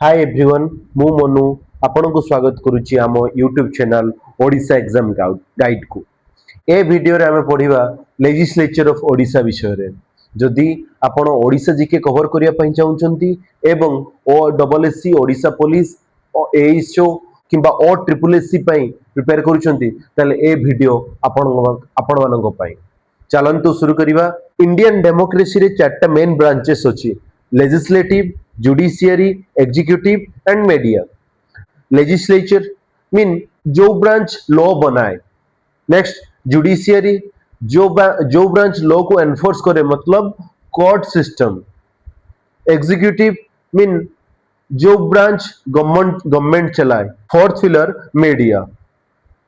Hi everyone मु मनु आपन को स्वागत करुच्ची आम YouTube channel Odisha exam guide को ए वीडियो रे हमें पढ़िबा लेजिस्लेचर ऑफ ओडिशा विषय रे जदि आपण ओडिशा जीके कवर करिया पई चाहुचंती एवं OSSC ओडिशा पुलिस एएसओ किंबा OSSSC पई प्रिपेयर करूचंती ताले ए वीडियो आपण मानको पई चलंतु शुरू करिबा। इंडियन डेमोक्रेसी रे चारटा मेन ब्रांचेस अछि legislative judiciary executive and media. Legislature mean जो ब्रांच लॉ बनाए। नेक्स्ट जुडिशियरी जो ब्रांच लॉ को एनफोर्स करे मतलब कोर्ट सिस्टम। एग्जीक्यूटिव मीन जो ब्रांच गवर्नमेंट चलाए। फोर्थ पिलर मीडिया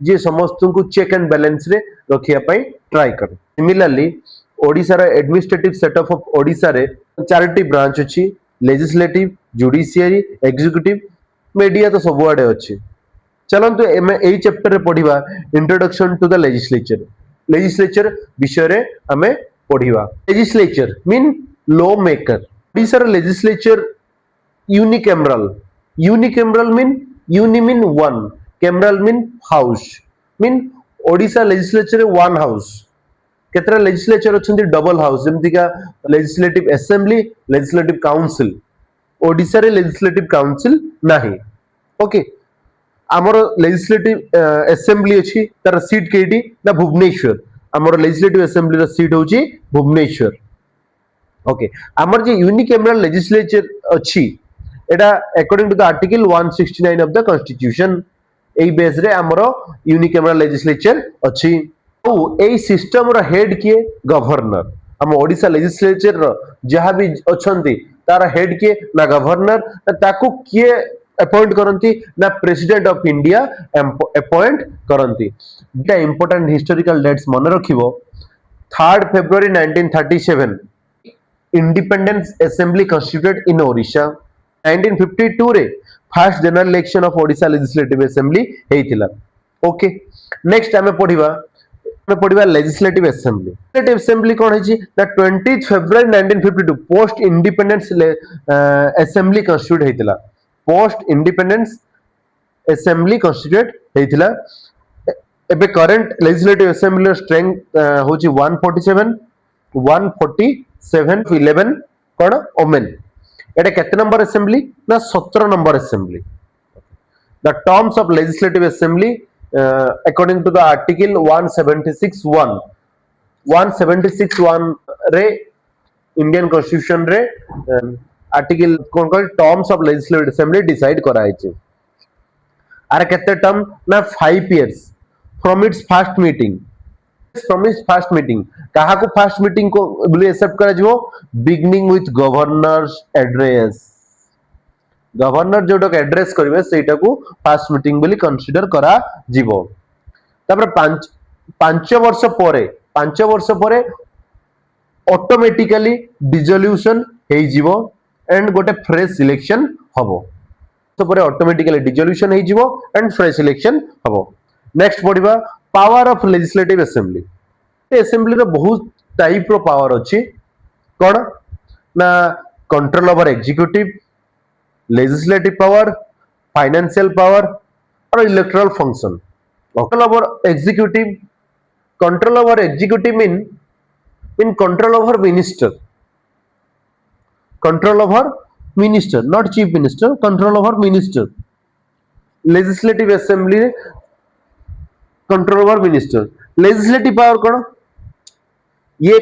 जे समस्त को चेक एंड बैलेंस रे रखिया पई ट्राई करे। सिमिलरली ओडिसा रा एडमिनिस्ट्रेटिव सेटअप ऑफ ओडिसा रे चारटी ब्रांच अछि लेजिस्लेटिव जुडिशियरी एग्जीक्यूटिव मीडिया तो सब आड़े अच्छी। चलते एई चैप्टर रे पढ़िबा introduction to the legislature. Legislature विषय रे हमें पढ़िबा। Legislature mean law maker. Odisha रा legislature unicameral mean uni mean one cameral mean house mean Odisha legislature one house. केतरा लेजिस्लेचर अछंती डबल हाउस जेमति का legislative assembly legislative council. Odisha रे लेजिस्लेटिव काउंसिल नाही। ओके हमर लेजिस्लेटिव असेंबली अछि तार सीट केडी ना भुवनेश्वर। हमर लेजिस्लेटिव असेंबली रा सीट होची भुवनेश्वर। ओके हमर जे यूनिकैमरल लेजिस्लेचर अछि एटा according to the article 169 of the constitution एई बेस रे हमर यूनिकैमरल लेजिस्लेचर अछि। ओ एई सिस्टम रो हेड किए गवर्नर। हम ओडिसा लेजिस्लेचर रो जहां भी अछंती तार हेड किए ना गवर्नर ताकू किए अपॉइंट करंती ना प्रेसिडेंट ऑफ इंडिया अपॉइंट करंती। दुटा इंपोर्टेंट हिस्टोरिकल डेट्स मन रखिबो। 3 February 1937 independence assembly constituted in Odisha. 1952 रे first general election of Odisha legislative assembly हेइतिला। ओके नेक्स्ट हमें पढ़िबा लेजिस्लेटिव असेंबली। लेजिस्लेटिव असेंबली कोन है ना 20 February 1952 post independence assembly constitute हेतिला। पोस्ट इंडिपेंडेंस असेंबली कॉन्स्टिट्यूट हेतिला। एबे करंट लेजिस्लेटिव असेंबली स्ट्रेंथ होची 147 11 कोन ओमेन। एटा केते नंबर असेंबली ना 17 number assembly. The terms of legislative assembly according to the article 176(1) रे इंडियन कॉन्स्टिट्यूशन रे आर्टिकल कोन कोन terms of legislative assembly decide कराई छै। आर केते टर्म ना 5 years from its first meeting. कहा को फर्स्ट मीटिंग को बोले एक्सेप्ट करा जिवो beginning with governor's address. Governor जोटक एड्रेस करिवे सेटा को फर्स्ट मीटिंग बोली कंसीडर करा जिवो। तापर 5 वर्ष परे ऑटोमेटिकली डिसोल्यूशन हेइ जिवो एंड गोटे फ्रेश इलेक्शन हबो। तो परे ऑटोमेटिकली डिसोल्यूशन हेइ जिवो एंड फ्रेश इलेक्शन हबो। नेक्स्ट पढ़िबा power of legislative assembly. Assembly रे बहुत टाइप रो पावर अछि। कोन ना control over executive legislative power financial power और electoral function. Control over executive mean control over minister not chief minister control over minister. Legislative assembly control over minister. Legislative power कोन ये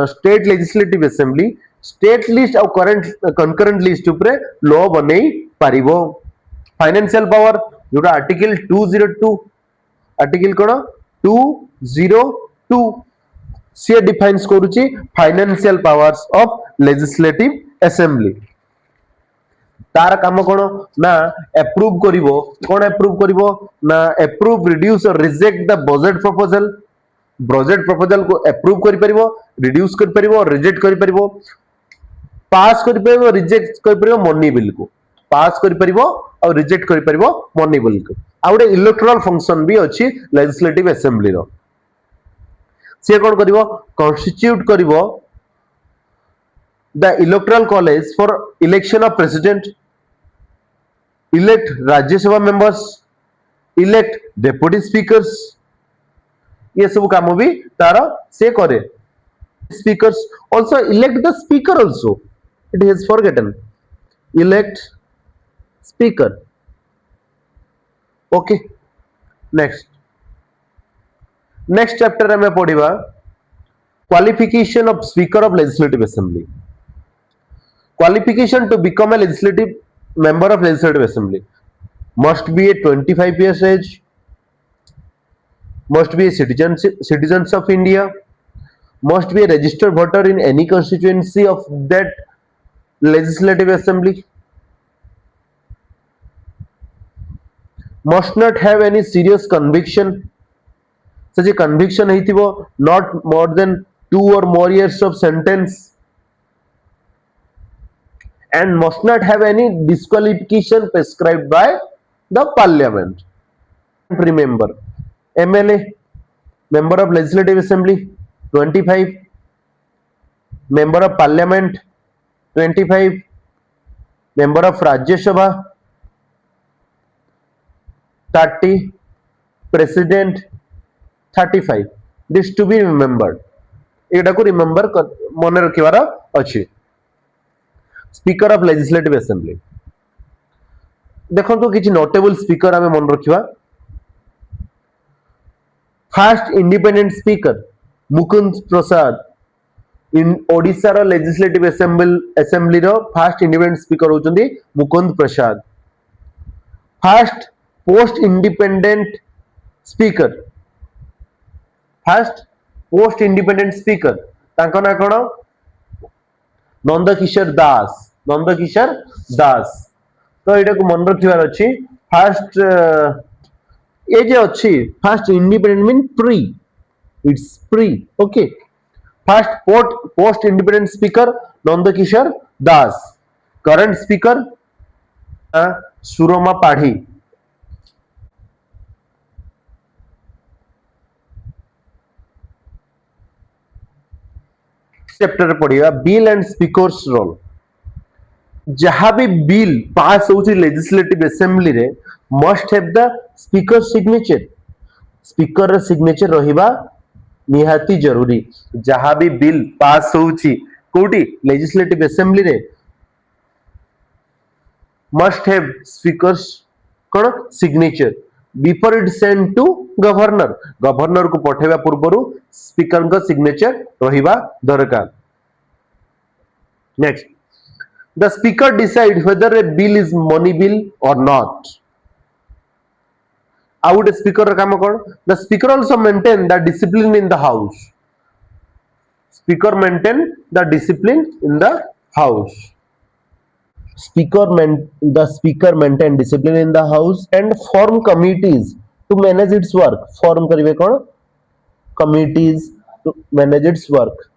state legislative assembly state list और current concurrent list ऊपर law बनै पारिबो। Financial power जोटा article 202 article कोन 202 से defines करूची financial powers of legislative assembly. तार काम कोन ना अप्रूव करिवो। कोन अप्रूव करिवो ना अप्रूव रिड्यूस और reject the budget proposal. Budget proposal को अप्रूव करि परिवो रिड्यूस करि परिवो रिजेक्ट करि परिवो पास करि परिवो रिजेक्ट करि परिवो मनी बिल को पास करि परिवो और रिजेक्ट करि परिवो मनी बिल को। आउडे इलेक्टोरल फंक्शन भी अछि लेजिस्लेटिव असेंबली रो। से कोन करिवो कॉन्स्टिट्यूट करिवो the electoral college for election of president elect Rajya Sabha members, elect deputy speakers, ये सब काम भी तार से करे. Speakers also elect the speaker also. It is forgotten. Elect speaker. Okay. Next. Next chapter में पढ़िबा qualification of Speaker of Legislative Assembly. Qualification to become a legislative member of Legislative Assembly must be a 25 years age, must be a citizens of India, must be a registered voter in any constituency of that Legislative Assembly, must not have any serious conviction, such a conviction ହେଇଥିବ not more than 2 or more years of sentence, and must not have any disqualification prescribed by the parliament. Remember, MLA, member of Legislative Assembly, 25, member of Parliament, 25, member of Rajya Sabha, 30, president, 35. This to be remembered. एटा को remember मन रखिबार अछि. Speaker of legislative assembly देखो किछि notable speaker आमे मन रखिबा. First independent speaker Mukund Prasad in Odisha रो legislative assembly रो फर्स्ट इंडिपेंडेंट स्पीकर होचंदी Mukund Prasad. First post independent speaker, first post independent speaker तांको ना कोन नंदकिशोर दास. नंदकिशोर दास. तो एटा को मन रखिबार अछि. फर्स्ट ए जे अछि first independent mean pre, it's pre. Okay. First post independent speaker Nandakishore Das. Current speaker Surama Padhy. Chapter पढ़िया बिल एंड स्पीकर्स रोल. जहां भी बिल पास होची लेजिस्लेटिव असेंबली रे must have the speaker signature. Speaker signature रहिबा निहाती जरूरी. जहां भी बिल पास होची कोठी लेजिस्लेटिव असेंबली रे मस्ट हैव स्पीकर्स कोन signature before it send to governor. Governor को पठेबा पूर्वरु स्पीकर का सिग्नेचर रहिबा दरकार. Next, the speaker decides whether a bill is money bill or not. Out a speaker काम कौन? The speaker also maintain the discipline in the house. Speaker maintain the discipline in the house. The speaker maintain discipline in the house and form committees to manage its work. Form करिवे कौन? Committees to manage its work.